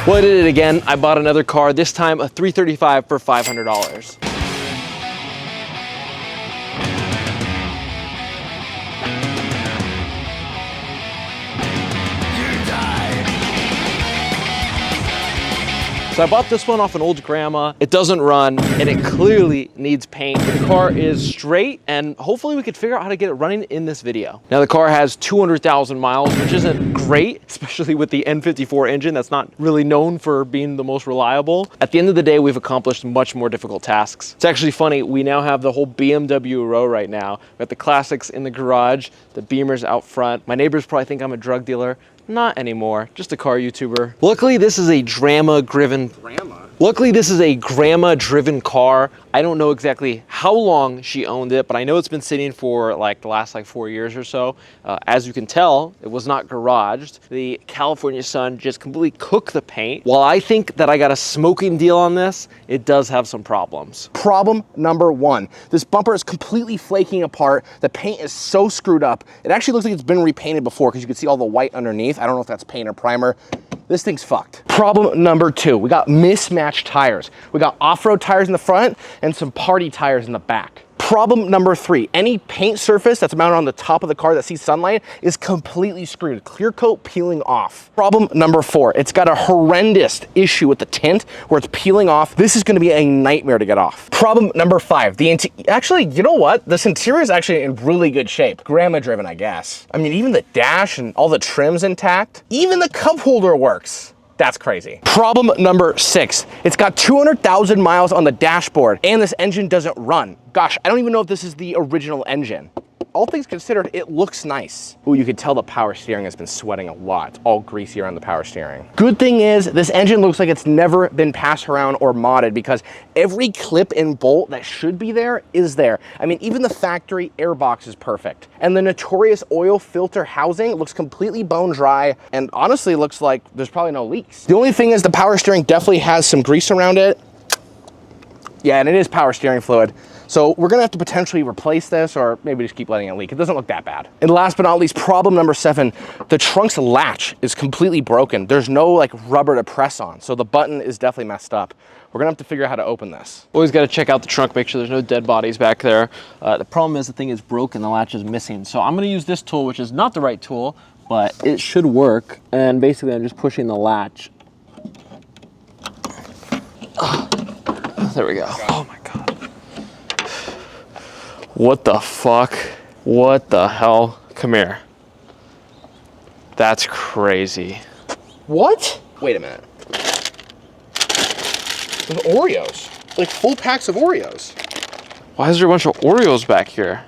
Well, I did it again. I bought another car, this time a 335 for $500. So I bought this one off an old grandma. It doesn't run and it clearly needs paint. The car is straight and hopefully we could figure out how to get it running in this video. Now the car has 200,000 miles, which isn't great, especially with the N54 engine that's not really known for being the most reliable. At the end of the day, we've accomplished much more difficult tasks. It's actually funny, we now have the whole BMW row right now. We got the classics in the garage, the Beamers out front. My neighbors probably think I'm a drug dealer. Not anymore, just a car YouTuber. Luckily, this is a grandma-driven car. I don't know exactly how long she owned it, but I know it's been sitting for like the last 4 years or so. As you can tell, it was not garaged. The California sun just completely cooked the paint. While I think that I got a smoking deal on this, it does have some problems. Problem number one, this bumper is completely flaking apart. The paint is so screwed up. It actually looks like it's been repainted before because you can see all the white underneath. I don't know if that's paint or primer. This thing's fucked. Problem number two, we got mismatched tires. We got off-road tires in the front and some party tires in the back. Problem number three, any paint surface that's mounted on the top of the car that sees sunlight is completely screwed, clear coat peeling off. Problem number four, it's got a horrendous issue with the tint where it's peeling off. This is gonna be a nightmare to get off. Problem number five, actually, you know what? This interior is actually in really good shape. Grandma driven, I guess. I mean, even the dash and all the trim's intact. Even the cup holder works. That's crazy. Problem number six, it's got 200,000 miles on the dashboard and this engine doesn't run. Gosh, I don't even know if this is the original engine. All things considered, it looks nice. Ooh, you can tell the power steering has been sweating a lot. It's all greasy around the power steering. Good thing is, this engine looks like it's never been passed around or modded because every clip and bolt that should be there is there. I mean, even the factory airbox is perfect. And the notorious oil filter housing looks completely bone dry and honestly looks like there's probably no leaks. The only thing is the power steering definitely has some grease around it. Yeah, and it is power steering fluid. So we're gonna have to potentially replace this or maybe just keep letting it leak. It doesn't look that bad. And last but not least, problem number seven, the trunk's latch is completely broken. There's no rubber to press on. So the button is definitely messed up. We're gonna have to figure out how to open this. Always gotta check out the trunk, make sure there's no dead bodies back there. The problem is the thing is broken, the latch is missing. So I'm gonna use this tool, which is not the right tool, but it should work. And basically I'm just pushing the latch. There we go. Oh my God. What the fuck? What the hell? Come here. That's crazy. What? Wait a minute. There's Oreos. Full packs of Oreos. Why is there a bunch of Oreos back here?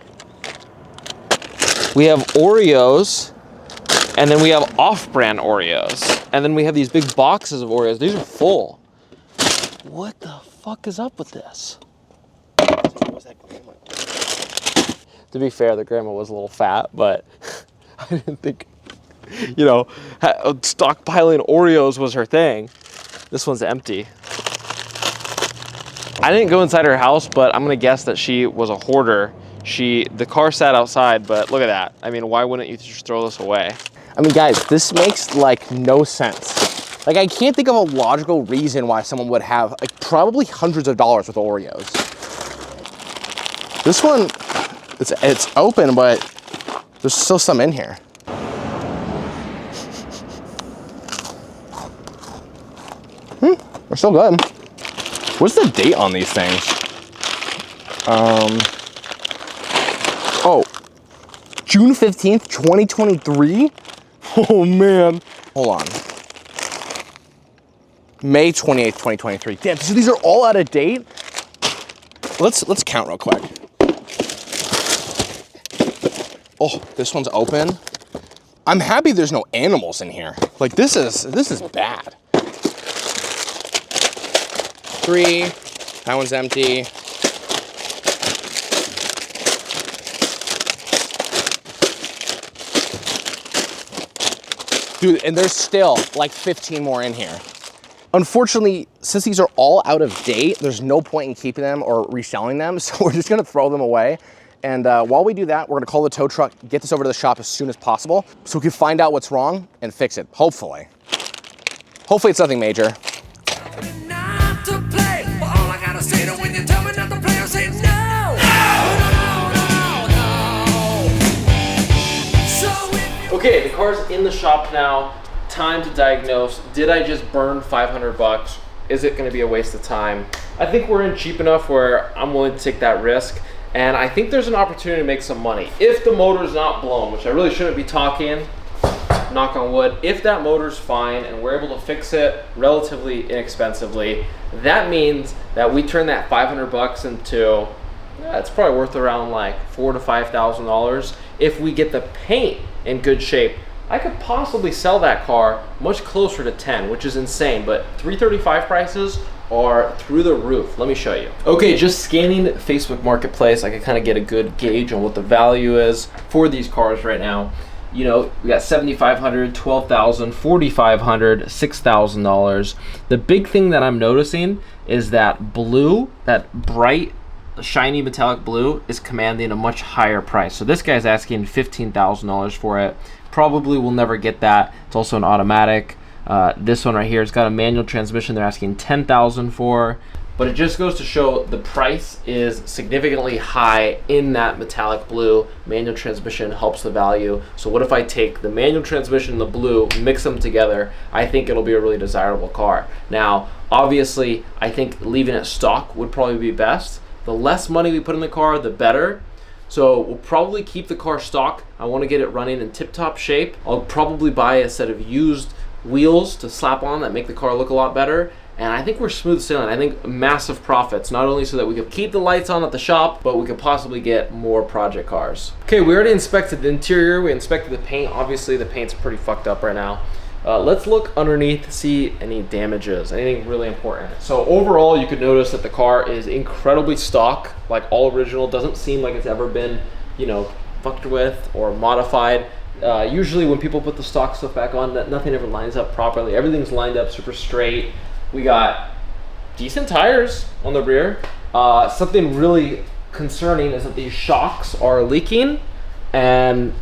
We have Oreos, and then we have off-brand Oreos. And then we have these big boxes of Oreos. These are full. What the fuck is up with this? To be fair, the grandma was a little fat, but I didn't think, stockpiling Oreos was her thing. This one's empty. I didn't go inside her house, but I'm gonna guess that she was a hoarder. The car sat outside, but look at that. I mean, why wouldn't you just throw this away? I mean, guys, this makes no sense. I can't think of a logical reason why someone would have probably hundreds of dollars worth of Oreos. This one, it's open, but there's still some in here. They're still good. What's the date on these things? Oh, June 15th, 2023? Oh man. Hold on. May 28th, 2023. Damn, so these are all out of date? Let's count real quick. Oh, this one's open. I'm happy there's no animals in here. This is bad. 3, that one's empty. Dude, and there's still 15 more in here. Unfortunately, since these are all out of date, there's no point in keeping them or reselling them, so we're just gonna throw them away. And while we do that, we're gonna call the tow truck, get this over to the shop as soon as possible so we can find out what's wrong and fix it, hopefully. Hopefully it's nothing major. Not to play, but all I gotta say to when you tell me not to play, I say no. No. Okay, the car's in the shop now. Time to diagnose. Did I just burn 500 bucks? Is it gonna be a waste of time? I think we're in cheap enough where I'm willing to take that risk. And I think there's an opportunity to make some money. If the motor's not blown, which I really shouldn't be talking, knock on wood, if that motor's fine and we're able to fix it relatively inexpensively, that means that we turn that 500 bucks into, it's probably worth around like $4,000 to $5,000. If we get the paint in good shape, I could possibly sell that car much closer to 10, which is insane, but 335 prices are through the roof. Let me show you. Okay, just scanning Facebook Marketplace, I can kind of get a good gauge on what the value is for these cars right now. You know, we got $7,500, $12,000, $4,500, $6,000. The big thing that I'm noticing is that blue, that bright, shiny metallic blue, is commanding a much higher price. So this guy's asking $15,000 for it. Probably will never get that. It's also an automatic. This one right here, it's got a manual transmission. They're asking $10,000 for, but it just goes to show the price is significantly high in that metallic blue. Manual transmission helps the value. So what if I take the manual transmission and the blue, mix them together? I think it'll be a really desirable car. Now, obviously, I think leaving it stock would probably be best. The less money we put in the car, the better. So we'll probably keep the car stock. I want to get it running in tip-top shape. I'll probably buy a set of used wheels to slap on that make the car look a lot better. And I think we're smooth sailing. I think massive profits, not only so that we could keep the lights on at the shop, but we could possibly get more project cars. Okay, we already inspected the interior. We inspected the paint. Obviously, the paint's pretty fucked up right now. Let's look underneath to see any damages, anything really important. So overall, you could notice that the car is incredibly stock, like all original. Doesn't seem like it's ever been, you know, fucked with or modified. Usually when people put the stock stuff back on, nothing ever lines up properly. Everything's lined up super straight. We got decent tires on the rear. Something really concerning is that these shocks are leaking and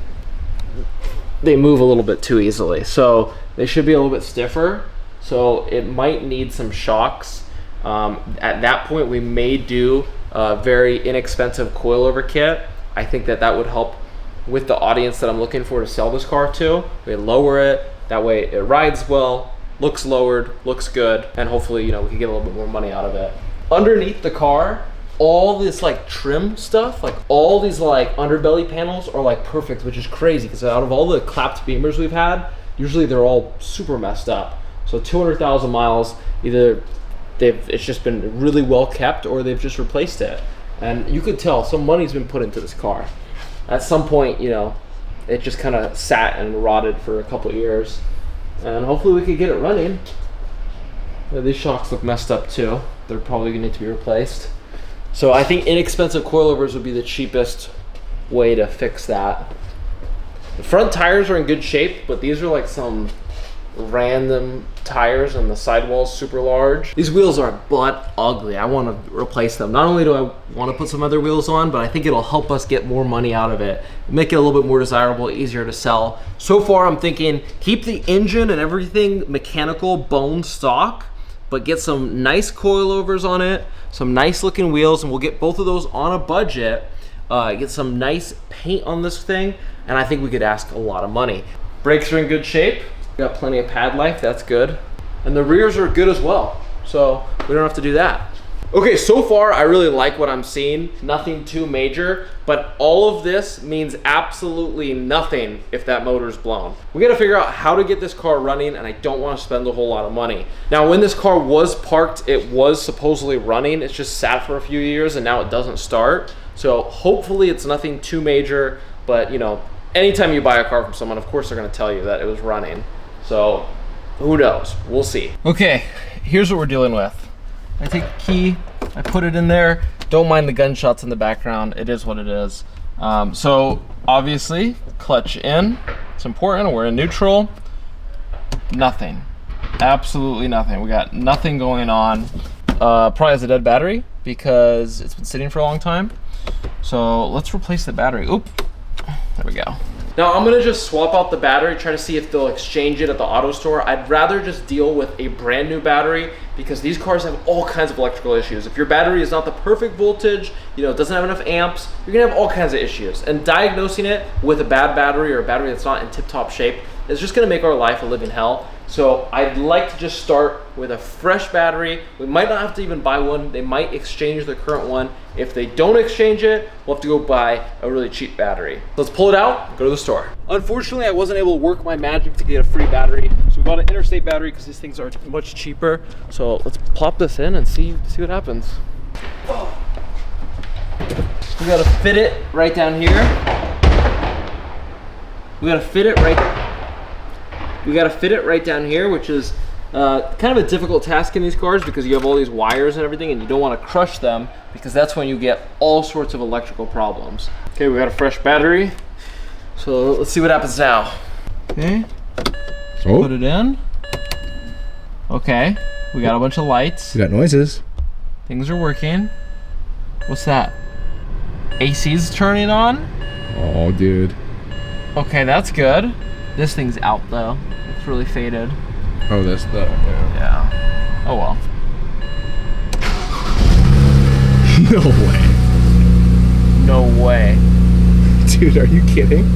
they move a little bit too easily. So they should be a little bit stiffer. So it might need some shocks. At that point, we may do a very inexpensive coilover kit. I think that that would help with the audience that I'm looking for to sell this car to. We lower it, that way it rides well, looks lowered, looks good, and hopefully, you know, we can get a little bit more money out of it. Underneath the car, all this like trim stuff, like all these like underbelly panels are like perfect, which is crazy because out of all the clapped Beamers we've had, usually they're all super messed up. So 200,000 miles, either it's just been really well kept or they've just replaced it. And you could tell some money's been put into this car. At some point, you know, it just kind of sat and rotted for a couple years. And hopefully we could get it running. These shocks look messed up too. They're probably gonna need to be replaced. So I think inexpensive coilovers would be the cheapest way to fix that. The front tires are in good shape, but these are like some random tires and the sidewall's super large. These wheels are butt ugly. I want to replace them. Not only do I want to put some other wheels on, but I think it'll help us get more money out of it. Make it a little bit more desirable, easier to sell. So far I'm thinking keep the engine and everything mechanical bone stock, but get some nice coilovers on it, some nice looking wheels, and we'll get both of those on a budget. Get some nice paint on this thing, and I think we could ask a lot of money. Brakes are in good shape. Got plenty of pad life, that's good. And the rears are good as well, so we don't have to do that. Okay, so far I really like what I'm seeing. Nothing too major, but all of this means absolutely nothing if that motor's blown. We gotta figure out how to get this car running, and I don't wanna spend a whole lot of money. Now, when this car was parked, it was supposedly running. It's just sat for a few years and now it doesn't start. So hopefully it's nothing too major, but you know, anytime you buy a car from someone, of course they're gonna tell you that it was running. So who knows, we'll see. Okay, here's what we're dealing with. I take the key, I put it in there. Don't mind the gunshots in the background, it is what it is. So obviously, clutch in, it's important, we're in neutral. Nothing, absolutely nothing. We got nothing going on. Probably has a dead battery because it's been sitting for a long time. So let's replace the battery. Oop, there we go. Now I'm gonna just swap out the battery, try to see if they'll exchange it at the auto store. I'd rather just deal with a brand new battery because these cars have all kinds of electrical issues. If your battery is not the perfect voltage, you know, it doesn't have enough amps, you're gonna have all kinds of issues. And diagnosing it with a bad battery or a battery that's not in tip-top shape is just gonna make our life a living hell. So I'd like to just start with a fresh battery. We might not have to even buy one. They might exchange the current one. If they don't exchange it, we'll have to go buy a really cheap battery. Let's pull it out, go to the store. Unfortunately, I wasn't able to work my magic to get a free battery. So we bought an interstate battery because these things are much cheaper. So let's plop this in and see what happens. Oh. We gotta fit it right down here. We gotta fit it right down here, which is kind of a difficult task in these cars because you have all these wires and everything and you don't want to crush them because that's when you get all sorts of electrical problems. Okay, we got a fresh battery. So let's see what happens now. Okay, so put it in. Okay, we got a bunch of lights. We got noises. Things are working. What's that? AC's turning on? Oh, dude. Okay, that's good. This thing's out though. It's really faded. Oh, that's the... Yeah. Oh well. No way. No way. Dude, are you kidding?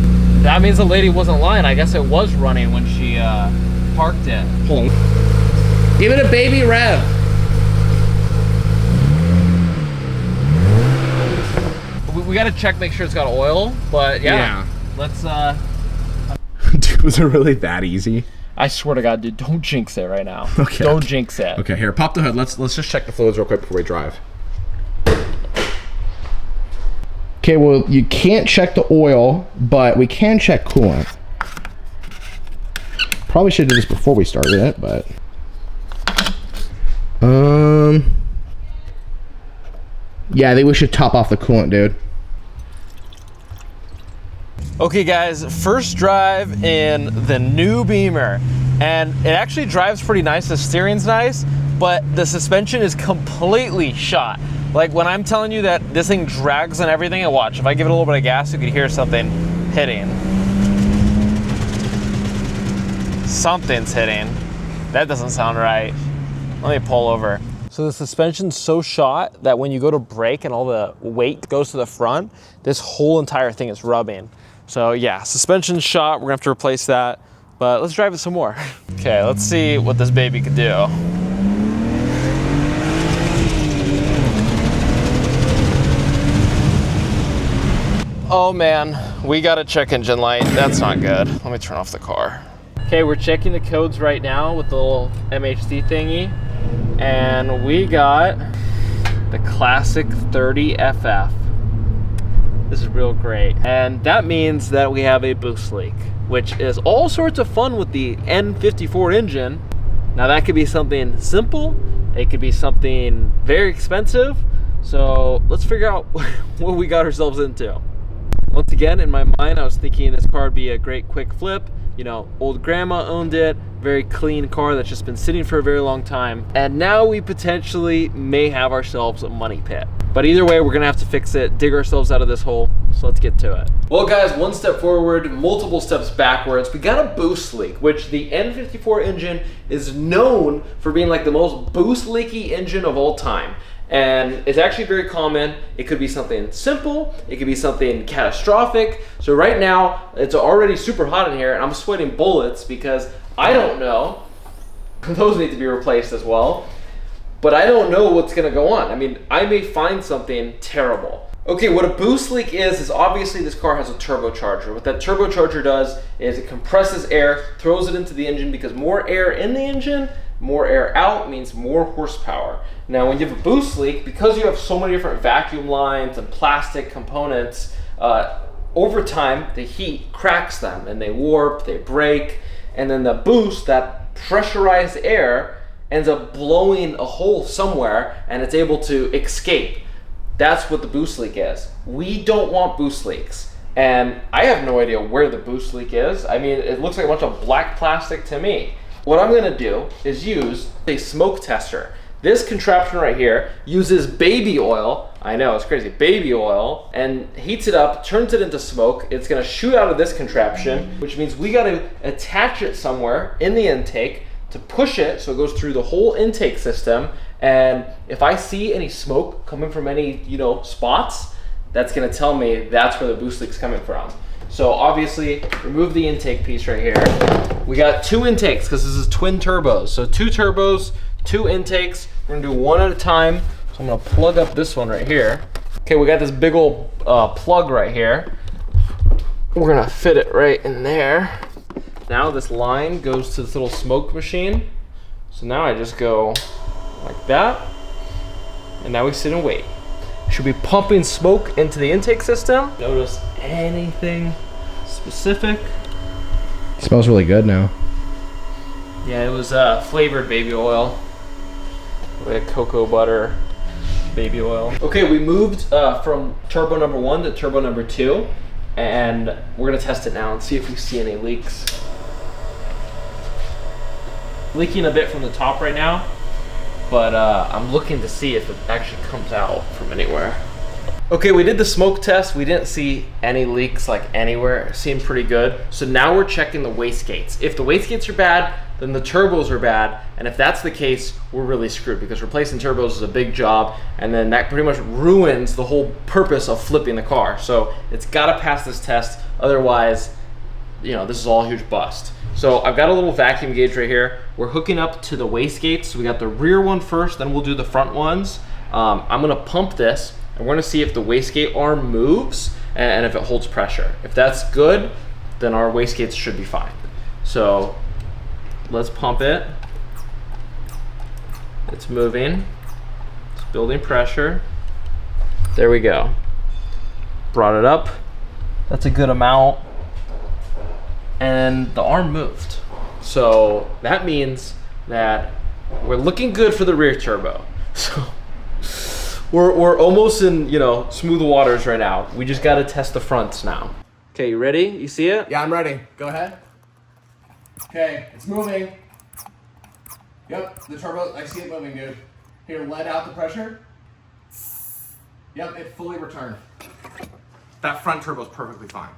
That means the lady wasn't lying. I guess it was running when she parked it. Hold on. Give it a baby rev. We gotta check, make sure it's got oil, but yeah. Let's Dude, was it really that easy? I swear to God, dude, don't jinx it right now. Okay. Don't jinx it. Okay, here, pop the hood. Let's just check the fluids real quick before we drive. Okay, well, you can't check the oil, but we can check coolant. Probably should do this before we started it, but yeah, I think we should top off the coolant, dude. Okay guys, first drive in the new Beamer, and it actually drives pretty nice. The steering's nice, but the suspension is completely shot. Like when I'm telling you that this thing drags and everything, and watch, if I give it a little bit of gas, you could hear something hitting. Something's hitting. That doesn't sound right. Let me pull over. So the suspension's so shot that when you go to brake and all the weight goes to the front, this whole entire thing is rubbing. So yeah, suspension's shot, we're gonna have to replace that, but let's drive it some more. Okay, let's see what this baby could do. Oh man, we got a check engine light. That's not good. Let me turn off the car. Okay, we're checking the codes right now with the little MHD thingy, and we got the classic 30FF. This is real great. And that means that we have a boost leak, which is all sorts of fun with the N54 engine. Now that could be something simple, it could be something very expensive. So let's figure out what we got ourselves into. Once again, in my mind, I was thinking this car would be a great quick flip. You know, old grandma owned it, very clean car that's just been sitting for a very long time. And now we potentially may have ourselves a money pit. But either way, we're gonna have to fix it, dig ourselves out of this hole. So let's get to it. Well guys, one step forward, multiple steps backwards. We got a boost leak, which the N54 engine is known for being like the most boost leaky engine of all time. And it's actually very common. It could be something simple, it could be something catastrophic. So right now, it's already super hot in here and I'm sweating bullets because I don't know. Those need to be replaced as well. But I don't know what's gonna go on. I mean, I may find something terrible. Okay, what a boost leak is obviously this car has a turbocharger. What that turbocharger does is it compresses air, throws it into the engine because more air in the engine, more air out means more horsepower. Now, when you have a boost leak, because you have so many different vacuum lines and plastic components, over time, the heat cracks them and they warp, they break, and then the boost, that pressurized air, ends up blowing a hole somewhere and it's able to escape. That's what the boost leak is. We don't want boost leaks. And I have no idea where the boost leak is. I mean, it looks like a bunch of black plastic to me. What I'm gonna do is use a smoke tester. This contraption right here uses baby oil I know, it's crazy. Baby oil, and heats it up, turns it into smoke. It's gonna shoot out of this contraption, which means we gotta attach it somewhere in the intake to push it so it goes through the whole intake system. And if I see any smoke coming from any, spots, that's gonna tell me that's where the boost leak's coming from. So obviously, remove the intake piece right here. We got 2 intakes because this is twin turbos. So 2 turbos, 2 intakes. We're gonna do one at a time. So I'm gonna plug up this one right here. Okay, we got this big old plug right here. We're gonna fit it right in there. Now this line goes to this little smoke machine. So now I just go like that. And now we sit and wait. Should be pumping smoke into the intake system. Notice anything specific. It smells really good now. Yeah, it was flavored baby oil. Like cocoa butter baby oil. Okay, we moved from turbo number 1 to turbo number 2, and we're gonna test it now and see if we see any leaks. Leaking a bit from the top right now, but I'm looking to see if it actually comes out from anywhere. Okay, we did the smoke test. We didn't see any leaks like anywhere. It seemed pretty good. So now we're checking the wastegates. If the wastegates are bad, then the turbos are bad. And if that's the case, we're really screwed because replacing turbos is a big job. And then that pretty much ruins the whole purpose of flipping the car. So it's gotta pass this test. Otherwise, this is all a huge bust. So I've got a little vacuum gauge right here. We're hooking up to the wastegates. So we got the rear one first, then we'll do the front ones. I'm gonna pump this, and we're gonna see if the wastegate arm moves and if it holds pressure. If that's good, then our wastegates should be fine. So let's pump it. It's moving. It's building pressure. There we go. Brought it up. That's a good amount. And the arm moved. So that means that we're looking good for the rear turbo. So we're almost in, smooth waters right now. We just gotta test the fronts now. Okay, you ready? You see it? Yeah, I'm ready. Go ahead. Okay, it's moving. Yep, the turbo, I see it moving, dude. Here, let out the pressure. Yep, it fully returned. That front turbo is perfectly fine.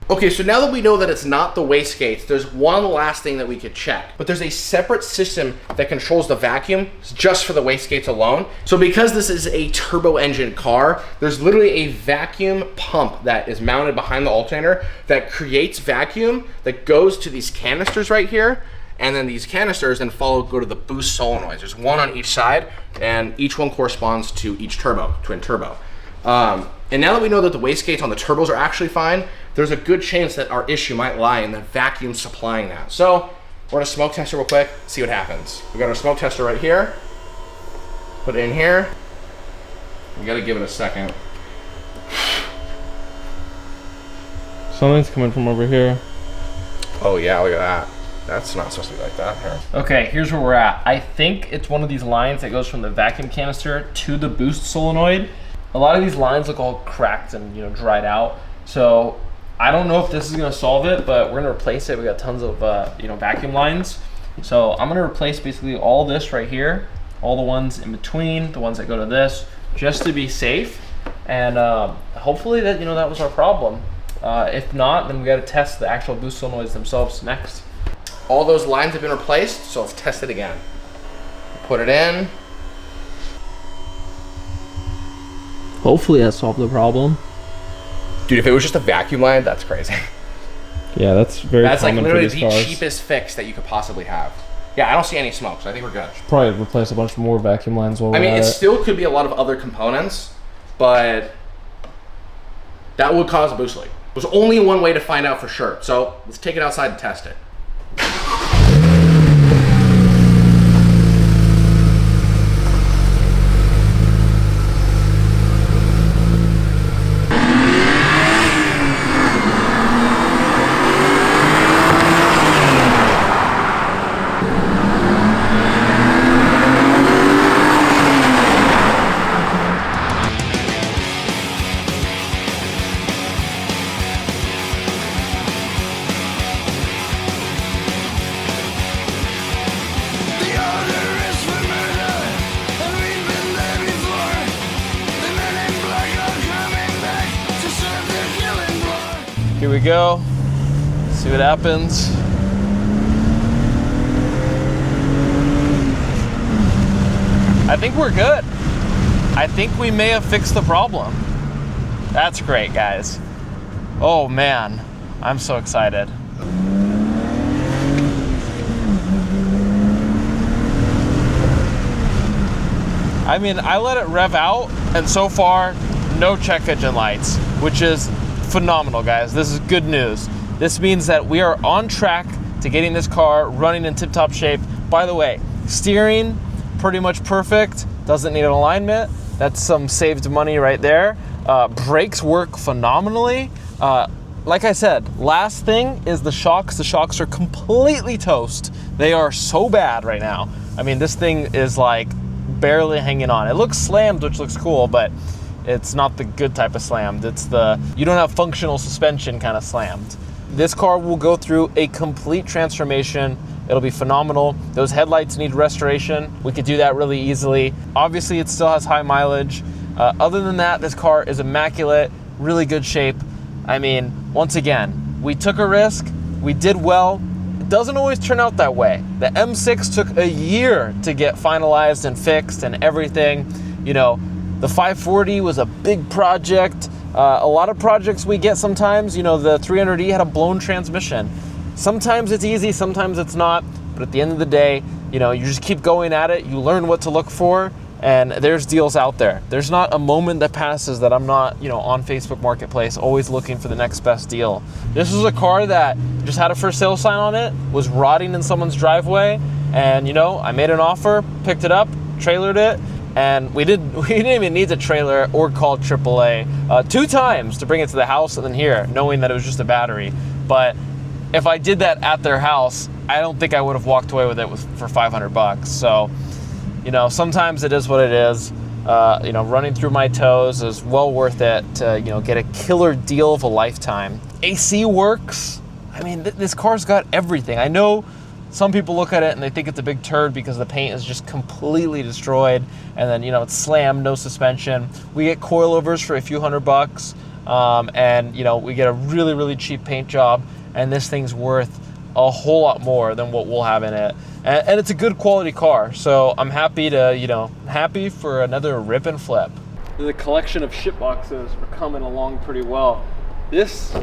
Okay, so now that we know that it's not the wastegates, there's one last thing that we could check. But there's a separate system that controls the vacuum just for the wastegates alone. So because this is a turbo engine car, there's literally a vacuum pump that is mounted behind the alternator that creates vacuum that goes to these canisters right here. And then these canisters then go to the boost solenoids. There's one on each side, and each one corresponds to each turbo, twin turbo. And now that we know that the wastegates on the turbos are actually fine, there's a good chance that our issue might lie in the vacuum supplying that. So we're gonna smoke test it real quick, see what happens. We got our smoke tester right here. Put it in here. We gotta give it a second. Something's coming from over here. Oh yeah, look at that. That's not supposed to be like that. Here. Okay, here's where we're at. I think it's one of these lines that goes from the vacuum canister to the boost solenoid. A lot of these lines look all cracked and dried out. So I don't know if this is gonna solve it, but we're gonna replace it. We got tons of vacuum lines. So I'm gonna replace basically all this right here, all the ones in between, the ones that go to this, just to be safe. And hopefully that that was our problem. If not, then we gotta test the actual boost solenoids themselves next. All those lines have been replaced, so let's test it again. Put it in. Hopefully that solved the problem. Dude, if it was just a vacuum line, that's crazy. Yeah, that's very That's like common literally for the these cars. cheapest fix that you could possibly have. Yeah, I don't see any smoke, so I think we're good. Probably replace a bunch more vacuum lines while I mean, we're it at it. still could be a lot of other components, but that would cause a boost leak. There's only one way to find out for sure, so let's take it outside and test it. Here we go. See what happens. I think we're good. I think we may have fixed the problem. That's great, guys. Oh man, I'm so excited. I mean, I let it rev out, and so far, no check engine lights, which is phenomenal, guys. This is good news. This means that we are on track to getting this car running in tip-top shape. By the way, steering, pretty much perfect. Doesn't need an alignment. That's some saved money right there. Brakes work phenomenally. Like I said, last thing is the shocks. The shocks are completely toast. They are so bad right now. I mean, this thing is like barely hanging on. It looks slammed, which looks cool, but it's not the good type of slammed. It's the, you don't have functional suspension kind of slammed. This car will go through a complete transformation. It'll be phenomenal. Those headlights need restoration. We could do that really easily. Obviously, it still has high mileage. Other than that, this car is immaculate, really good shape. I mean, once again, we took a risk, we did well. It doesn't always turn out that way. The M6 took a year to get finalized and fixed and everything. You know, the 540 was a big project. A lot of projects we get sometimes, you know, the 300E had a blown transmission. Sometimes it's easy, sometimes it's not, but at the end of the day, you know, you just keep going at it, you learn what to look for, and there's deals out there. There's not a moment that passes that I'm not, you know, on Facebook Marketplace, always looking for the next best deal. This was a car that just had a for sale sign on it, was rotting in someone's driveway, and you know, I made an offer, picked it up, trailered it, and we didn't even need to trailer or call AAA 2 times to bring it to the house and then here, knowing that it was just a battery. But if I did that at their house, I don't think I would have walked away with it for 500 bucks. So, you know, sometimes it is what it is. You know, running through my toes is well worth it to, you know, get a killer deal of a lifetime. AC works. I mean, this car's got everything. I know some people look at it and they think it's a big turd because the paint is just completely destroyed, and then, you know, it's slammed, no suspension. We get coilovers for a few $100, and, you know, we get a really, really cheap paint job, and this thing's worth a whole lot more than what we'll have in it. And it's a good quality car, so I'm happy to, you know, happy for another rip and flip. The collection of ship boxes are coming along pretty well. This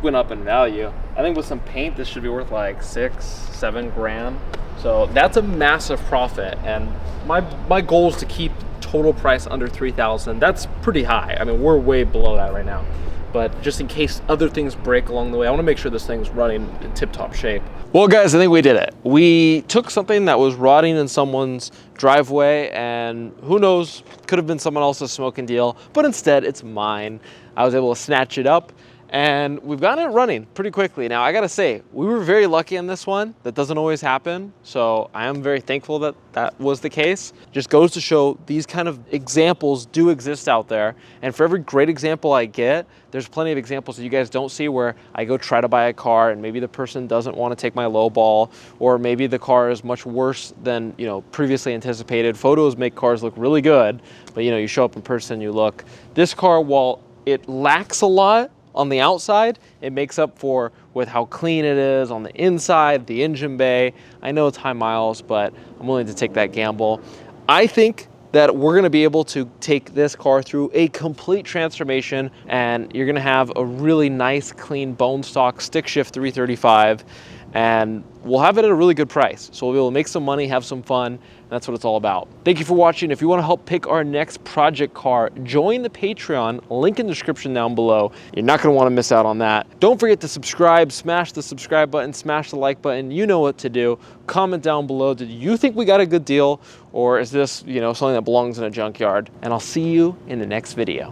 went up in value. I think with some paint, this should be worth like 6-7 grand. So that's a massive profit. And my goal is to keep total price under 3,000. That's pretty high. I mean, we're way below that right now. But just in case other things break along the way, I want to make sure this thing's running in tip-top shape. Well, guys, I think we did it. We took something that was rotting in someone's driveway, and who knows, could have been someone else's smoking deal, but instead it's mine. I was able to snatch it up, and we've gotten it running pretty quickly. Now, I gotta say, we were very lucky on this one. That doesn't always happen, so I am very thankful that that was the case. Just goes to show these kind of examples do exist out there, and for every great example I get, there's plenty of examples that you guys don't see where I go try to buy a car and maybe the person doesn't want to take my low ball, or maybe the car is much worse than, you know, previously anticipated. Photos make cars look really good, but you know, you show up in person, you look. This car, while it lacks a lot on the outside, it makes up for with how clean it is on the inside, the engine bay. I know it's high miles, but I'm willing to take that gamble. I think that we're gonna be able to take this car through a complete transformation, and you're gonna have a really nice, clean bone stock stick shift 335, and we'll have it at a really good price. So we'll be able to make some money, have some fun. That's what it's all about. Thank you for watching. If you want to help pick our next project car, join the Patreon, link in the description down below. You're not going to want to miss out on that. Don't forget to subscribe, smash the subscribe button, smash the like button. You know what to do. Comment down below. Did you think we got a good deal, or is this, you know, something that belongs in a junkyard? And I'll see you in the next video.